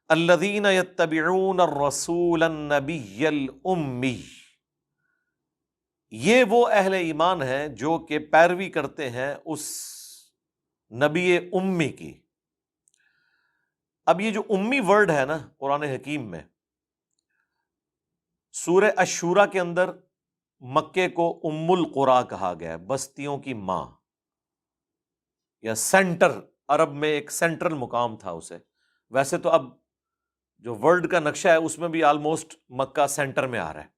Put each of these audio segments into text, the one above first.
الذین یتبعون الرسول النبی الامی، یہ وہ اہل ایمان ہیں جو کہ پیروی کرتے ہیں اس نبی امی کی۔ اب یہ جو امی ورڈ ہے نا قرآن حکیم میں، سورہ الشورى کے اندر مکے کو ام القریٰ کہا گیا ہے، بستیوں کی ماں یا سینٹر، عرب میں ایک سینٹرل مقام تھا اسے۔ ویسے تو اب جو ورلڈ کا نقشہ ہے اس میں بھی آلموسٹ مکہ سینٹر میں آ رہا ہے،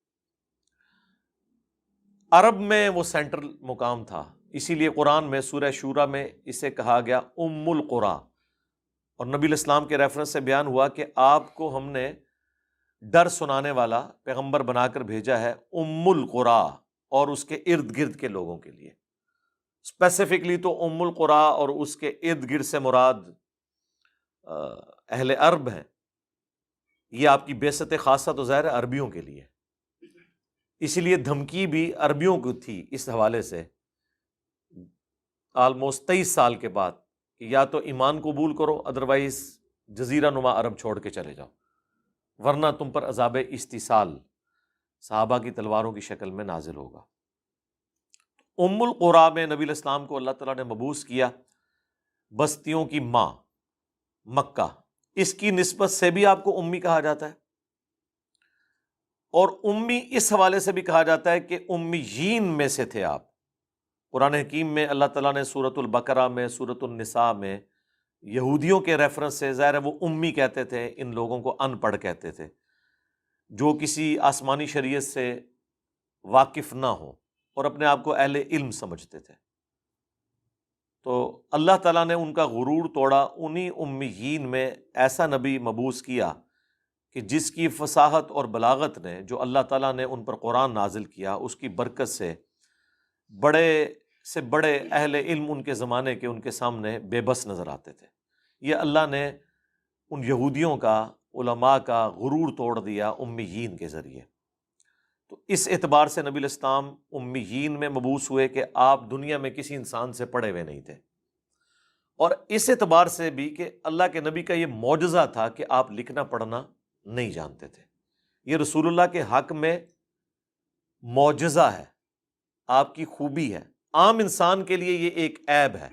عرب میں وہ سینٹرل مقام تھا، اسی لیے قرآن میں سورہ شورى میں اسے کہا گیا ام القریٰ۔ اور نبی الاسلام کے ریفرنس سے بیان ہوا کہ آپ کو ہم نے ڈر سنانے والا پیغمبر بنا کر بھیجا ہے ام القریٰ اور اس کے ارد گرد کے لوگوں کے لیے۔ اسپیسیفکلی تو ام القریٰ اور اس کے ارد گرد سے مراد اہل عرب ہیں، یہ آپ کی بعثت خاصہ تو ظاہر ہے عربیوں کے لیے، اسی لیے دھمکی بھی عربیوں کو تھی اس حوالے سے آلموسٹ 23 سال کے بعد کہ یا تو ایمان قبول کرو، ادروائز جزیرہ نما عرب چھوڑ کے چلے جاؤ، ورنہ تم پر عذاب استیصال صحابہ کی تلواروں کی شکل میں نازل ہوگا۔ ام القریٰ میں نبی الاسلام کو اللہ تعالیٰ نے مبعوث کیا، بستیوں کی ماں، مکہ، اس کی نسبت سے بھی آپ کو امی کہا جاتا ہے، اور امی اس حوالے سے بھی کہا جاتا ہے کہ امیین میں سے تھے آپ۔ قرآن حکیم میں اللہ تعالیٰ نے سورۃ البقرہ میں، سورۃ النساء میں یہودیوں کے ریفرنس سے، ظاہر ہے وہ امی کہتے تھے، ان لوگوں کو ان پڑھ کہتے تھے، جو کسی آسمانی شریعت سے واقف نہ ہو اور اپنے آپ کو اہل علم سمجھتے تھے۔ تو اللہ تعالیٰ نے ان کا غرور توڑا، انہی امیین میں ایسا نبی مبعوث کیا کہ جس کی فصاحت اور بلاغت نے، جو اللہ تعالیٰ نے ان پر قرآن نازل کیا، اس کی برکت سے بڑے سے بڑے اہل علم ان کے زمانے کے ان کے سامنے بے بس نظر آتے تھے۔ یہ اللہ نے ان یہودیوں کا، علماء کا غرور توڑ دیا امیین کے ذریعے۔ تو اس اعتبار سے نبی الاسلام امیین میں مبعوث ہوئے کہ آپ دنیا میں کسی انسان سے پڑھے ہوئے نہیں تھے، اور اس اعتبار سے بھی کہ اللہ کے نبی کا یہ معجزہ تھا کہ آپ لکھنا پڑھنا نہیں جانتے تھے۔ یہ رسول اللہ کے حق میں معجزہ ہے، آپ کی خوبی ہے، عام انسان کے لیے یہ ایک عیب ہے۔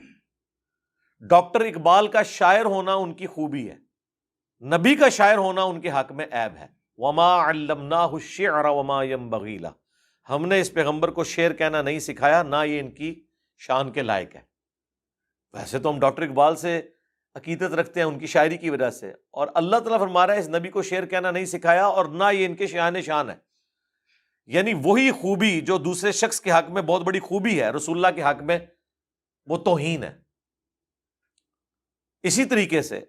ڈاکٹر اقبال کا شاعر ہونا ان کی خوبی ہے، نبی کا شاعر ہونا ان کے حق میں عیب ہے۔ وما علمناہ الشعر وما ينبغی لہ، ہم نے اس پیغمبر کو شعر کہنا نہیں سکھایا، نہ یہ ان کی شان کے لائق ہے۔ ویسے تو ہم ڈاکٹر اقبال سے عقیدت رکھتے ہیں ان کی شاعری کی وجہ سے، اور اللہ تعالیٰ فرما رہا ہے اس نبی کو شعر کہنا نہیں سکھایا اور نہ یہ ان کے شان ہے۔ یعنی وہی خوبی جو دوسرے شخص کے حق میں بہت بڑی خوبی ہے، رسول اللہ کے حق میں وہ توہین ہے۔ اسی طریقے سے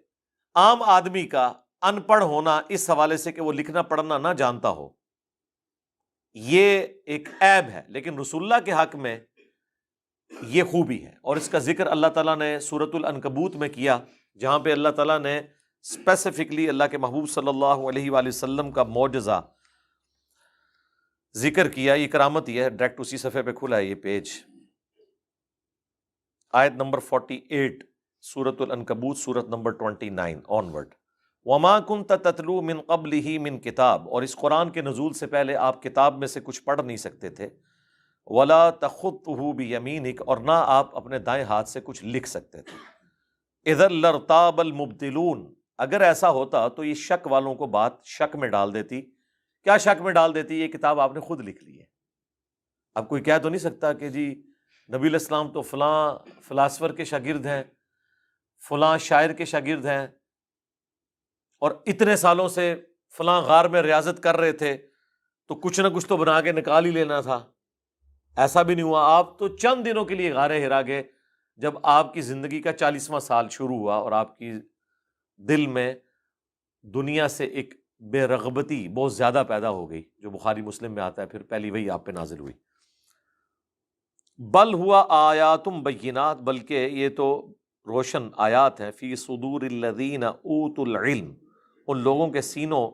عام آدمی کا ان پڑھ ہونا اس حوالے سے کہ وہ لکھنا پڑھنا نہ جانتا ہو، یہ ایک عیب ہے، لیکن رسول اللہ کے حق میں یہ خوبی ہے۔ اور اس کا ذکر اللہ تعالیٰ نے سورۃ العنکبوت میں کیا، جہاں پہ اللہ تعالیٰ نے اسپیسیفکلی اللہ کے محبوب صلی اللہ علیہ وآلہ وسلم کا معجزہ ذکر کیا۔ یہ کرامت یہ ہے، ڈائریکٹ اسی صفحے پہ کھلا ہے یہ پیج، آیت نمبر 48، سورۃ العنکبوت، سورۃ نمبر 29 آنورڈ۔ وما كنت تتلو من قبلہ من کتاب، اور اس قرآن کے نزول سے پہلے آپ کتاب میں سے کچھ پڑھ نہیں سکتے تھے۔ ولا تخطہ بیمینک، اور نہ آپ اپنے دائیں ہاتھ سے کچھ لکھ سکتے تھے۔ اذا لارتاب المبطلون، اگر ایسا ہوتا تو یہ شک والوں کو بات شک میں ڈال دیتی۔ کیا شک میں ڈال دیتی؟ یہ کتاب آپ نے خود لکھ لی ہے۔ اب کوئی کہہ تو نہیں سکتا کہ جی نبی علیہ السلام تو فلاں فلاسفر کے شاگرد ہیں، فلاں شاعر کے شاگرد ہیں، اور اتنے سالوں سے فلاں غار میں ریاضت کر رہے تھے، تو کچھ نہ کچھ تو بنا کے نکال ہی لینا تھا۔ ایسا بھی نہیں ہوا، آپ تو چند دنوں کے لیے غار ہرا گئے جب آپ کی زندگی کا 40واں سال شروع ہوا، اور آپ کی دل میں دنیا سے ایک بے رغبتی بہت زیادہ پیدا ہو گئی، جو بخاری مسلم میں آتا ہے، پھر پہلی وہی آپ پہ نازل ہوئی۔ بل ہوا آیات بینات، بلکہ یہ تو روشن آیات ہیں، فی صدور الذین اوتوا العلم، ان لوگوں کے سینوں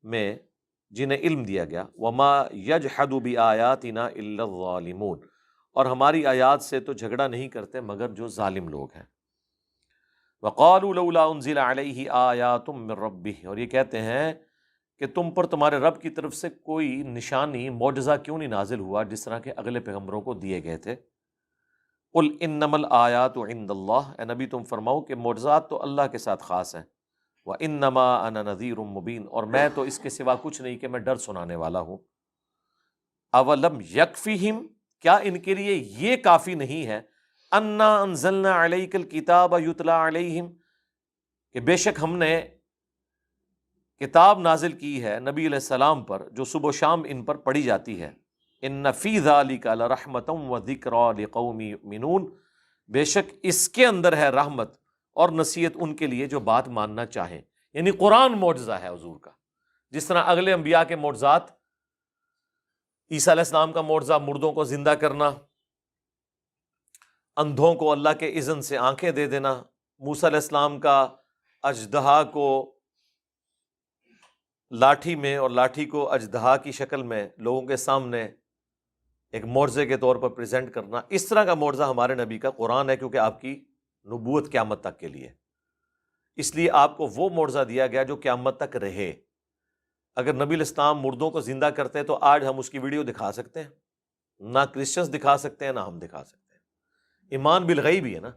میں جنہیں علم دیا گیا۔ وما یجحد بآیاتنا الا الظالمون، اور ہماری آیات سے تو جھگڑا نہیں کرتے مگر جو ظالم لوگ ہیں۔ وقالوا لولا انزل علیہ آیات من ربہ، اور یہ کہتے ہیں کہ تم پر تمہارے رب کی طرف سے کوئی نشانی، معجزہ کیوں نہیں نازل ہوا جس طرح کے اگلے پیغمبروں کو دیے گئے تھے۔ قل انما الآیات عند اللہ، اے نبی تم فرماؤ کہ معجزات تو اللہ کے ساتھ خاص ہیں۔ وانما انا نذیر مبین، اور میں تو اس کے سوا کچھ نہیں کہ میں ڈر سنانے والا ہوں۔ اولم یکفیہم، کیا ان کے لیے یہ کافی نہیں ہے، انا انزلنا علیک الکتاب یتلی علیہم، کہ بے شک ہم نے کتاب نازل کی ہے نبی علیہ السلام پر جو صبح و شام ان پر پڑھی جاتی ہے۔ ان فی ذلک لرحمۃ وذکریٰ لقوم یؤمنون، بے شک اس کے اندر ہے رحمت اور نصیحت ان کے لیے جو بات ماننا چاہیں۔ یعنی قرآن معجزہ ہے حضور کا، جس طرح اگلے انبیاء کے معجزات، عیسیٰ علیہ السلام کا معجزہ مردوں کو زندہ کرنا، اندھوں کو اللہ کے اذن سے آنکھیں دے دینا، موسیٰ علیہ السلام کا اژدہا کو لاٹھی میں اور لاٹھی کو اژدہا کی شکل میں لوگوں کے سامنے ایک معجزے کے طور پر پریزنٹ کرنا، اس طرح کا معجزہ ہمارے نبی کا قرآن ہے، کیونکہ آپ کی نبوت قیامت تک کے لیے، اس لیے آپ کو وہ معجزہ دیا گیا جو قیامت تک رہے۔ اگر نبی الاسلام مردوں کو زندہ کرتے تو آج ہم اس کی ویڈیو دکھا سکتے ہیں؟ نہ کرسچنز دکھا سکتے ہیں، نہ ہم دکھا سکتے ہیں۔ ایمان بالغیب ہی ہے نا،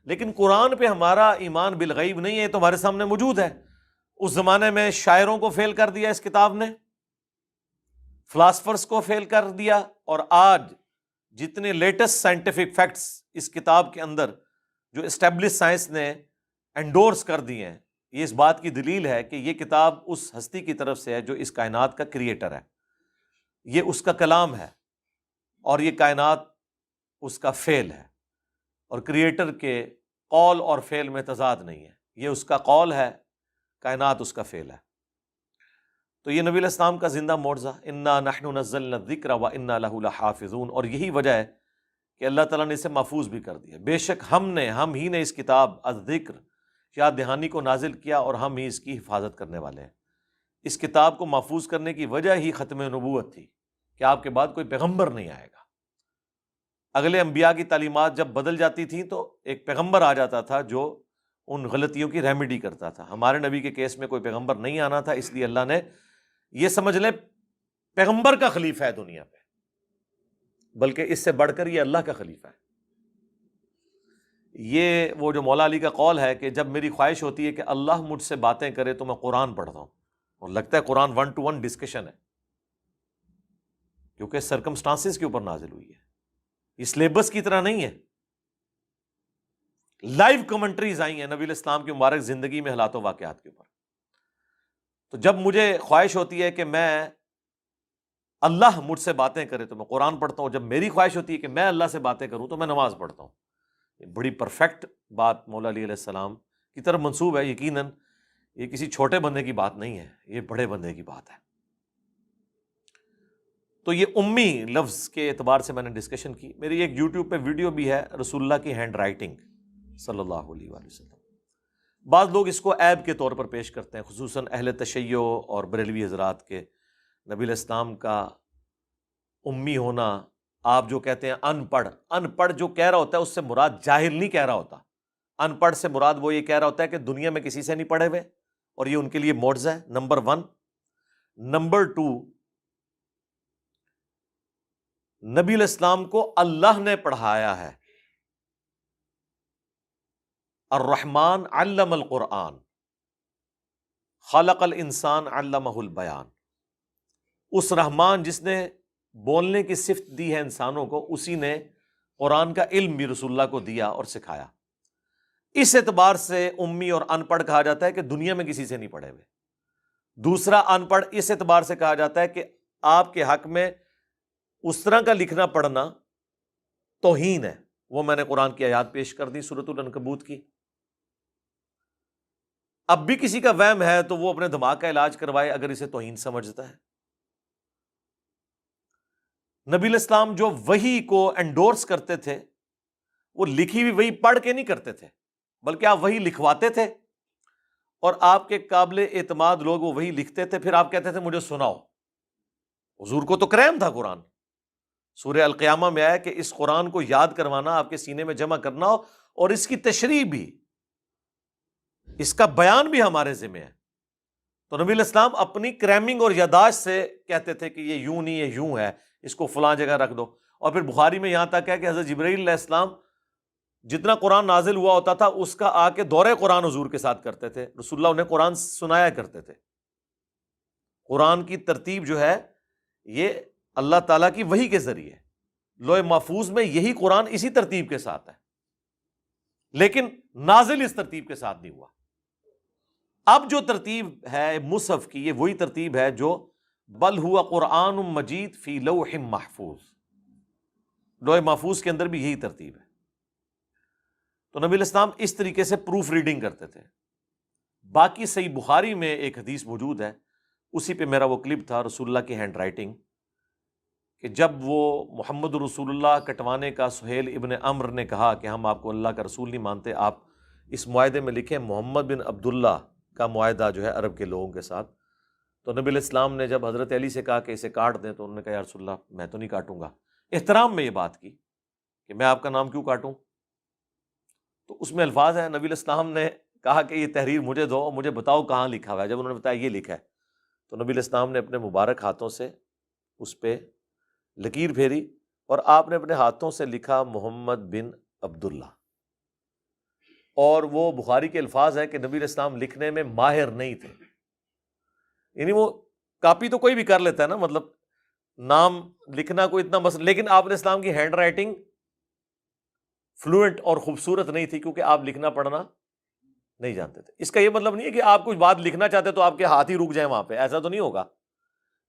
لیکن قرآن پہ ہمارا ایمان بالغیب نہیں ہے، یہ تو ہمارے سامنے موجود ہے۔ اس زمانے میں شاعروں کو فیل کر دیا اس کتاب نے، فلاسفرز کو فیل کر دیا، اور آج جتنے لیٹسٹ سائنٹیفک فیکٹس اس کتاب کے اندر جو اسٹیبلش سائنس نے انڈورس کر دیے ہیں، یہ اس بات کی دلیل ہے کہ یہ کتاب اس ہستی کی طرف سے ہے جو اس کائنات کا کریٹر ہے، یہ اس کا کلام ہے، اور یہ کائنات اس کا فعل ہے، اور کریٹر کے قول اور فعل میں تضاد نہیں ہے، یہ اس کا قول ہے، کائنات اس کا فعل ہے۔ تو یہ نبی علیہ السلام کا زندہ معجزہ، انا نحن نزلنا الذکر وانا لہ لحافظون، اور یہی وجہ ہے کہ اللہ تعالیٰ نے اسے محفوظ بھی کر دیا۔ بے شک ہم ہی نے اس کتاب الذکر، یاد دہانی کو نازل کیا، اور ہم ہی اس کی حفاظت کرنے والے ہیں۔ اس کتاب کو محفوظ کرنے کی وجہ ہی ختم نبوت تھی کہ آپ کے بعد کوئی پیغمبر نہیں آئے گا۔ اگلے انبیاء کی تعلیمات جب بدل جاتی تھیں تو ایک پیغمبر آ جاتا تھا جو ان غلطیوں کی ریمیڈی کرتا تھا۔ ہمارے نبی کے کیس میں کوئی پیغمبر نہیں آنا تھا، اس لیے اللہ نے یہ سمجھ لیں پیغمبر کا خلیفہ ہے دنیا پہ، بلکہ اس سے بڑھ کر یہ اللہ کا خلیفہ ہے۔ یہ وہ جو مولا علی کا قول ہے کہ جب میری خواہش ہوتی ہے کہ اللہ مجھ سے باتیں کرے تو میں قرآن پڑھتا ہوں، اور لگتا ہے قرآن 1 to 1 ڈسکشن ہے، کیونکہ سرکمسٹانسز کے اوپر نازل ہوئی ہے، یہ سلیبس کی طرح نہیں ہے۔ لائیو کمنٹریز آئی ہیں نبی علیہ السلام کی مبارک زندگی میں حالات و واقعات کے اوپر۔ تو جب مجھے خواہش ہوتی ہے کہ میں اللہ مجھ سے باتیں کرے تو میں قرآن پڑھتا ہوں، جب میری خواہش ہوتی ہے کہ میں اللہ سے باتیں کروں تو میں نماز پڑھتا ہوں۔ یہ بڑی پرفیکٹ بات مولا علی علیہ السلام کی طرف منسوب ہے، یقیناً یہ کسی چھوٹے بندے کی بات نہیں ہے، یہ بڑے بندے کی بات ہے۔ تو یہ امی لفظ کے اعتبار سے میں نے ڈسکشن کی۔ میری ایک یوٹیوب پہ ویڈیو بھی ہے رسول اللہ کی ہینڈ رائٹنگ صلی اللہ علیہ وآلہ وسلم۔ بعض لوگ اس کو عیب کے طور پر پیش کرتے ہیں، خصوصاً اہل تشیع اور بریلوی حضرات کے، نبی علیہ السلام کا امی ہونا۔ آپ جو کہتے ہیں ان پڑھ جو کہہ رہا ہوتا ہے اس سے مراد جاہل نہیں کہہ رہا ہوتا، ان پڑھ سے مراد وہ یہ کہہ رہا ہوتا ہے کہ دنیا میں کسی سے نہیں پڑھے ہوئے، اور یہ ان کے لیے معجزہ ہے، نمبر 1۔ نمبر 2، نبی علیہ السلام کو اللہ نے پڑھایا ہے۔ الرحمن علم القرآن، خلق الانسان علمہ البیان۔ اس رحمان جس نے بولنے کی صفت دی ہے انسانوں کو، اسی نے قرآن کا علم بھی رسول اللہ کو دیا اور سکھایا۔ اس اعتبار سے امی اور ان پڑھ کہا جاتا ہے کہ دنیا میں کسی سے نہیں پڑھے ہوئے۔ دوسرا، ان پڑھ اس اعتبار سے کہا جاتا ہے کہ آپ کے حق میں اس طرح کا لکھنا پڑھنا توہین ہے۔ وہ میں نے قرآن کی آیات پیش کر دی سورۃ العنکبوت کی۔ اب بھی کسی کا وہم ہے تو وہ اپنے دماغ کا علاج کروائے اگر اسے توہین سمجھتا ہے۔ نبی علیہ السلام جو وحی کو انڈورس کرتے تھے، وہ لکھی ہوئی وحی پڑھ کے نہیں کرتے تھے، بلکہ آپ وحی لکھواتے تھے، اور آپ کے قابل اعتماد لوگ وہ وحی لکھتے تھے، پھر آپ کہتے تھے مجھے سناؤ۔ حضور کو تو کریم تھا قرآن۔ سورہ القیامہ میں آیا کہ اس قرآن کو یاد کروانا، آپ کے سینے میں جمع کرنا، اور اس کی تشریح بھی اس کا بیان بھی ہمارے ذمہ ہے۔ تو نبی علیہ السلام اپنی کریمنگ اور یاداشت سے کہتے تھے کہ یہ یوں نہیں، یہ یوں ہے، اس کو فلاں جگہ رکھ دو۔ اور پھر بخاری میں یہاں تک ہے کہ حضرت جبرائیل علیہ السلام جتنا قرآن نازل ہوا ہوتا تھا اس کا آ کے دورہ قرآن حضور کے ساتھ کرتے تھے، رسول اللہ انہیں قرآن سنایا کرتے تھے۔ قرآن کی ترتیب جو ہے یہ اللہ تعالیٰ کی وحی کے ذریعے، لوح محفوظ میں یہی قرآن اسی ترتیب کے ساتھ ہے، لیکن نازل اس ترتیب کے ساتھ نہیں ہوا۔ اب جو ترتیب ہے مصحف کی، یہ وہی ترتیب ہے جو بل ہوا قرآن مجید فی لوح محفوظ، لوح محفوظ کے اندر بھی یہی ترتیب ہے۔ تو نبی علیہ السلام اس طریقے سے پروف ریڈنگ کرتے تھے۔ باقی صحیح بخاری میں ایک حدیث موجود ہے، اسی پہ میرا وہ کلپ تھا، رسول اللہ کی ہینڈ رائٹنگ، کہ جب وہ محمد رسول اللہ کٹوانے کا سہیل ابن عمر نے کہا کہ ہم آپ کو اللہ کا رسول نہیں مانتے، آپ اس معاہدے میں لکھیں محمد بن عبداللہ کا معاہدہ جو ہے عرب کے لوگوں کے ساتھ۔ تو نبی علیہ السلام نے جب حضرت علی سے کہا کہ اسے کاٹ دیں، تو انہوں نے کہا یا رسول اللہ میں تو نہیں کاٹوں گا، احترام میں یہ بات کی کہ میں آپ کا نام کیوں کاٹوں؟ تو اس میں الفاظ ہیں، نبی علیہ السلام نے کہا کہ یہ تحریر مجھے دو، مجھے بتاؤ کہاں لکھا ہوا ہے۔ جب انہوں نے بتایا یہ لکھا ہے، تو نبی علیہ السلام نے اپنے مبارک ہاتھوں سے اس پہ لکیر پھیری اور آپ نے اپنے ہاتھوں سے لکھا محمد بن عبداللہ۔ اور وہ بخاری کے الفاظ ہے کہ نبی علیہ السلام لکھنے میں ماہر نہیں تھے، یعنی وہ کاپی تو کوئی بھی کر لیتا ہے نا، مطلب نام لکھنا کوئی اتنا مسئلہ، لیکن آپ علیہ السلام کی ہینڈ رائٹنگ فلوئنٹ اور خوبصورت نہیں تھی، کیونکہ آپ لکھنا پڑھنا نہیں جانتے تھے۔ اس کا یہ مطلب نہیں ہے کہ آپ کچھ بات لکھنا چاہتے تو آپ کے ہاتھ ہی رک جائیں وہاں پہ، ایسا تو نہیں ہوگا۔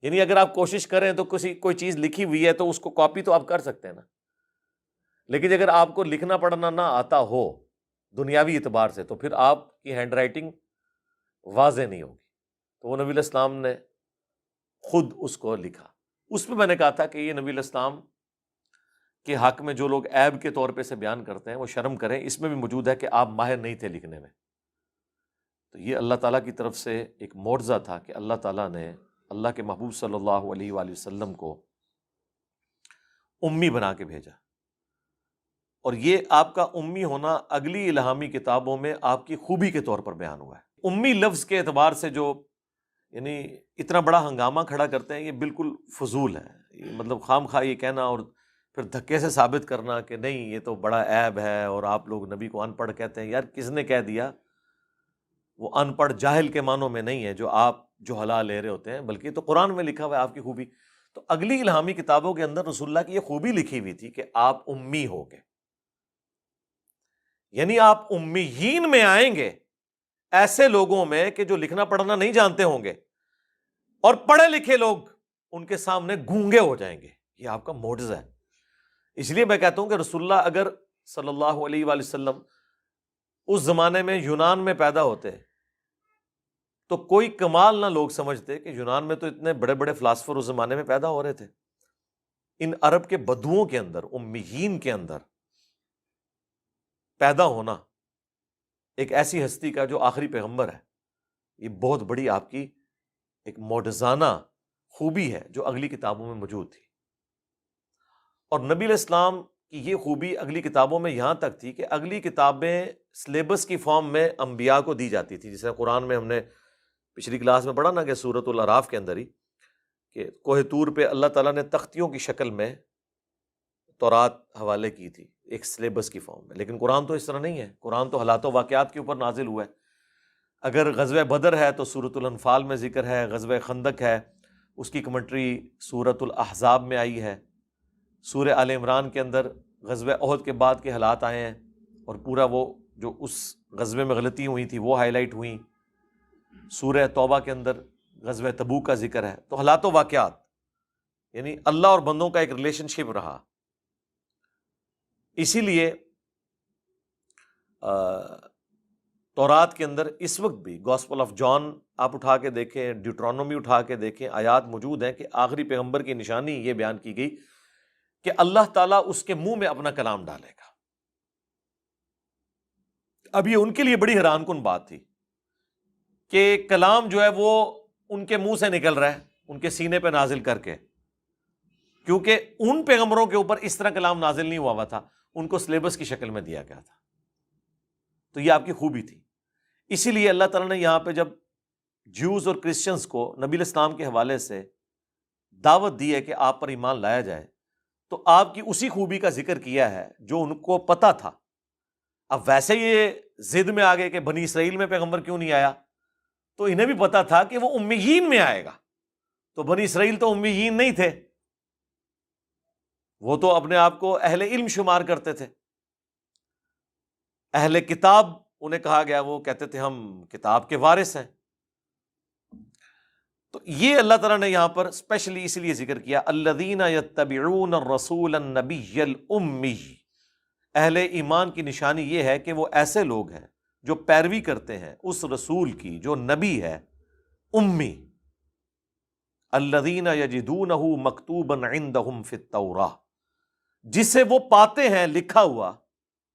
یعنی اگر آپ کوشش کریں تو کوئی چیز لکھی ہوئی ہے تو اس کو کاپی تو آپ کر سکتے ہیں نا، لیکن اگر آپ کو لکھنا پڑھنا نہ آتا ہو دنیاوی اعتبار سے، تو پھر آپ کی ہینڈ رائٹنگ واضح نہیں ہوگی۔ تو وہ نبی علیہ السلام نے خود اس کو لکھا۔ اس پہ میں نے کہا تھا کہ یہ نبی علیہ السلام کے حق میں جو لوگ عیب کے طور پہ سے بیان کرتے ہیں وہ شرم کریں، اس میں بھی موجود ہے کہ آپ ماہر نہیں تھے لکھنے میں۔ تو یہ اللہ تعالیٰ کی طرف سے ایک معجزہ تھا کہ اللہ تعالیٰ نے اللہ کے محبوب صلی اللہ علیہ وآلہ وسلم کو امی بنا کے بھیجا، اور یہ آپ کا امی ہونا اگلی الہامی کتابوں میں آپ کی خوبی کے طور پر بیان ہوا ہے۔ امی لفظ کے اعتبار سے جو یعنی اتنا بڑا ہنگامہ کھڑا کرتے ہیں، یہ بالکل فضول ہے، یہ مطلب خام خواہ یہ کہنا اور پھر دھکے سے ثابت کرنا کہ نہیں یہ تو بڑا عیب ہے اور آپ لوگ نبی کو ان پڑھ کہتے ہیں۔ یار کس نے کہہ دیا؟ وہ ان پڑھ جاہل کے معنوں میں نہیں ہے جو آپ جو حلال لے رہے ہوتے ہیں، بلکہ تو قرآن میں لکھا ہوا ہے آپ کی خوبی۔ تو اگلی الہامی کتابوں کے اندر رسول اللہ کی یہ خوبی لکھی ہوئی تھی کہ آپ امی ہو گے، یعنی آپ امیین میں آئیں گے، ایسے لوگوں میں کہ جو لکھنا پڑھنا نہیں جانتے ہوں گے، اور پڑھے لکھے لوگ ان کے سامنے گونگے ہو جائیں گے۔ یہ آپ کا معجزہ ہے۔ اس لیے میں کہتا ہوں کہ رسول اللہ اگر صلی اللہ علیہ وآلہ وسلم اس زمانے میں یونان میں پیدا ہوتے تو کوئی کمال نہ لوگ سمجھتے کہ یونان میں تو اتنے بڑے بڑے فلاسفر اس زمانے میں پیدا ہو رہے تھے۔ ان عرب کے بدوؤں کے اندر، امیین کے اندر پیدا ہونا ایک ایسی ہستی کا جو آخری پیغمبر ہے، یہ بہت بڑی آپ کی ایک معجزانہ خوبی ہے جو اگلی کتابوں میں موجود تھی۔ اور نبی علیہ السلام کی یہ خوبی اگلی کتابوں میں یہاں تک تھی کہ اگلی کتابیں سلیبس کی فارم میں انبیاء کو دی جاتی تھی، جیسے قرآن میں ہم نے پچھلی کلاس میں پڑھا نا کہ سورۃ الاعراف کے اندر ہی کہ کوہ طور پہ اللہ تعالیٰ نے تختیوں کی شکل میں تورات حوالے کی تھی ایک سلیبس کی فارم میں، لیکن قرآن تو اس طرح نہیں ہے۔ قرآن تو حالات و واقعات کے اوپر نازل ہوا ہے۔ اگر غزوہ بدر ہے تو سورۃ الانفال میں ذکر ہے، غزوہ خندق ہے اس کی کمنٹری سورۃ الاحزاب میں آئی ہے، سورہ آل عمران کے اندر غزوہ احد کے بعد کے حالات آئے ہیں اور پورا وہ جو اس غزوے میں غلطی ہوئی تھی وہ ہائی لائٹ ہوئیں، سورہ توبہ کے اندر غزوہ تبوک کا ذکر ہے۔ تو حالات و واقعات یعنی اللہ اور بندوں کا ایک ریلیشن شپ رہا۔ اسی لیے تورات کے اندر اس وقت بھی گاسپل آف جان آپ اٹھا کے دیکھیں، ڈیوٹرانومی اٹھا کے دیکھیں، آیات موجود ہیں کہ آخری پیغمبر کی نشانی یہ بیان کی گئی کہ اللہ تعالیٰ اس کے منہ میں اپنا کلام ڈالے گا۔ اب یہ ان کے لیے بڑی حیران کن بات تھی کہ کلام جو ہے وہ ان کے منہ سے نکل رہا ہے ان کے سینے پہ نازل کر کے، کیونکہ ان پیغمبروں کے اوپر اس طرح کلام نازل نہیں ہوا تھا، ان کو سلیبس کی شکل میں دیا گیا تھا۔ تو یہ آپ کی خوبی تھی۔ اسی لیے اللہ تعالیٰ نے یہاں پہ جب جیوز اور کرسچنز کو نبی علیہ السلام کے حوالے سے دعوت دی ہے کہ آپ پر ایمان لایا جائے، تو آپ کی اسی خوبی کا ذکر کیا ہے جو ان کو پتہ تھا۔ اب ویسے یہ ضد میں آ گئے کہ بنی اسرائیل میں پیغمبر کیوں نہیں آیا، تو انہیں بھی پتہ تھا کہ وہ امیین میں آئے گا، تو بنی اسرائیل تو امیین نہیں تھے، وہ تو اپنے آپ کو اہل علم شمار کرتے تھے۔ اہل کتاب انہیں کہا گیا، وہ کہتے تھے ہم کتاب کے وارث ہیں۔ تو یہ اللہ تعالیٰ نے یہاں پر اسپیشلی اس لیے ذکر کیا، الذین یتبعون الرسول النبی الامی۔ اہل ایمان کی نشانی یہ ہے کہ وہ ایسے لوگ ہیں جو پیروی کرتے ہیں اس رسول کی جو نبی ہے، امی۔ الذین یجدونہ مکتوبا عندہم فی التوراۃ، جسے وہ پاتے ہیں لکھا ہوا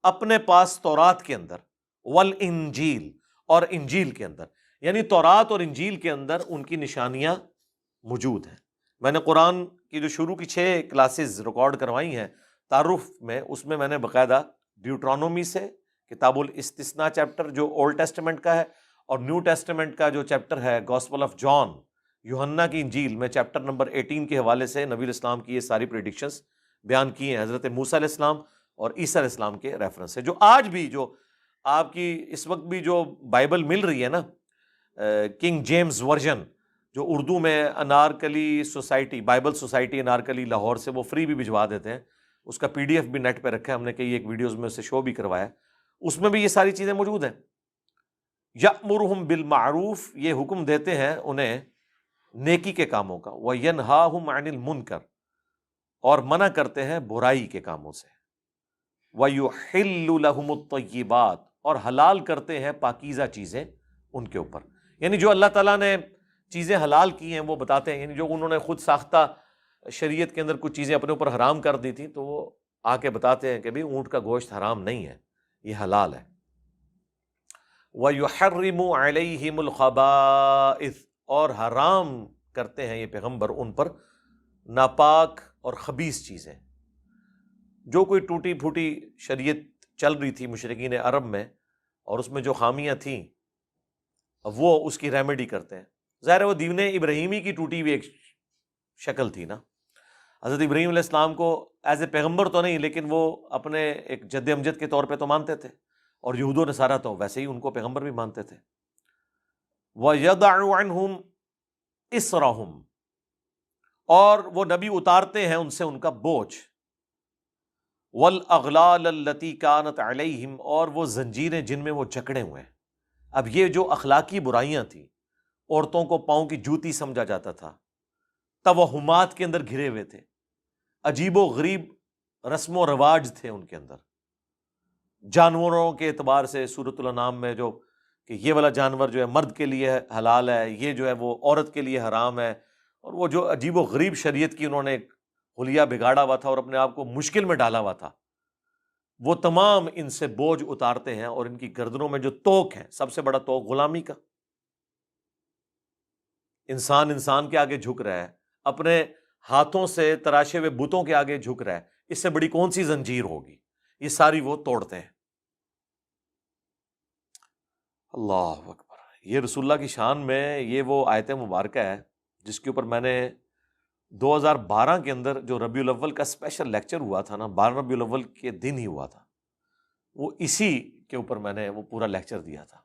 اپنے پاس تورات کے اندر، والانجیل، اور انجیل کے اندر، یعنی تورات اور انجیل کے اندر ان کی نشانیاں موجود ہیں۔ میں نے قرآن کی جو شروع کی 6 کلاسز ریکارڈ کروائی ہیں تعارف میں، اس میں میں نے باقاعدہ ڈیوٹرانومی سے کتاب الاستثناء چیپٹر جو اولڈ ٹیسٹمنٹ کا ہے، اور نیو ٹیسٹمنٹ کا جو چیپٹر ہے گاسپل آف جان، یوحنا کی انجیل میں چیپٹر نمبر 18 کے حوالے سے نبی علیہ السلام کی یہ ساری پریڈکشنز بیان کی ہیں، حضرت موسیٰ علیہ السلام اور عیسیٰ علیہ السلام کے ریفرنس سے، جو آج بھی جو آپ کی اس وقت بھی جو بائبل مل رہی ہے نا، کنگ جیمز ورژن، جو اردو میں Anarkali society, Bible society Anarkali Lahore سے وہ فری بھی بھجوا دیتے ہیں، اس کا PDF بھی نیٹ پہ رکھا ہے، ہم نے کئی ایک ویڈیوز میں اسے شو بھی کروایا، اس میں بھی یہ ساری چیزیں موجود ہیں۔ یأمرہم بالمعروف، یہ حکم دیتے ہیں انہیں نیکی کے کاموں کا، وینہاہم عن المنکر، اور منع کرتے ہیں برائی کے کاموں سے، وَيُحِلُّ لَهُمُ الطَّيِّبَاتِ، اور حلال کرتے ہیں پاکیزہ چیزیں ان کے اوپر، یعنی جو اللہ تعالیٰ نے چیزیں حلال کی ہیں وہ بتاتے ہیں، یعنی جو انہوں نے خود ساختہ شریعت کے اندر کچھ چیزیں اپنے اوپر حرام کر دی تھیں، تو وہ آ کے بتاتے ہیں کہ بھئی اونٹ کا گوشت حرام نہیں ہے، یہ حلال ہے۔ وَيُحَرِّمُ عَلَيْهِمُ الْخَبَائِثَ، اور حرام کرتے ہیں یہ پیغمبر ان پر ناپاک اور خبیث چیزیں، جو کوئی ٹوٹی پھوٹی شریعت چل رہی تھی مشرکین عرب میں، اور اس میں جو خامیاں تھیں وہ اس کی ریمیڈی کرتے ہیں۔ ظاہر ہے وہ دین ابراہیمی کی ٹوٹی ہوئی ایک شکل تھی نا، حضرت ابراہیم علیہ السلام کو ایز اے پیغمبر تو نہیں، لیکن وہ اپنے ایک جد امجد کے طور پہ تو مانتے تھے، اور یہود و نصارہ تو ویسے ہی ان کو پیغمبر بھی مانتے تھے۔ وَيَضَعُ عَنْهُمْ إِصْرَهُمْ، اور وہ نبی اتارتے ہیں ان سے ان کا بوجھ، وَالْأَغْلَالَ الَّتِي كَانَتْ عَلَيْهِمْ، اور وہ زنجیریں جن میں وہ جکڑے ہوئے ہیں۔ اب یہ جو اخلاقی برائیاں تھیں، عورتوں کو پاؤں کی جوتی سمجھا جاتا تھا، توہمات کے اندر گھرے ہوئے تھے، عجیب و غریب رسم و رواج تھے ان کے اندر، جانوروں کے اعتبار سے سورۃ الانعام میں جو کہ یہ والا جانور جو ہے مرد کے لیے حلال ہے، یہ جو ہے وہ عورت کے لیے حرام ہے، اور وہ جو عجیب و غریب شریعت کی انہوں نے ایک حلیہ بگاڑا ہوا تھا اور اپنے آپ کو مشکل میں ڈالا ہوا تھا، وہ تمام ان سے بوجھ اتارتے ہیں، اور ان کی گردنوں میں جو توق ہے، سب سے بڑا توق غلامی کا، انسان انسان کے آگے جھک رہا ہے، اپنے ہاتھوں سے تراشے ہوئے بتوں کے آگے جھک رہا ہے، اس سے بڑی کون سی زنجیر ہوگی؟ یہ ساری وہ توڑتے ہیں۔ اللہ اکبر۔ یہ رسول اللہ کی شان میں یہ وہ آیت مبارکہ ہے جس کے اوپر میں نے 2012 کے اندر جو ربیع الاول کا اسپیشل لیکچر ہوا تھا نا، 12 ربیع الاول کے دن ہی ہوا تھا، وہ اسی کے اوپر میں نے وہ پورا لیکچر دیا تھا۔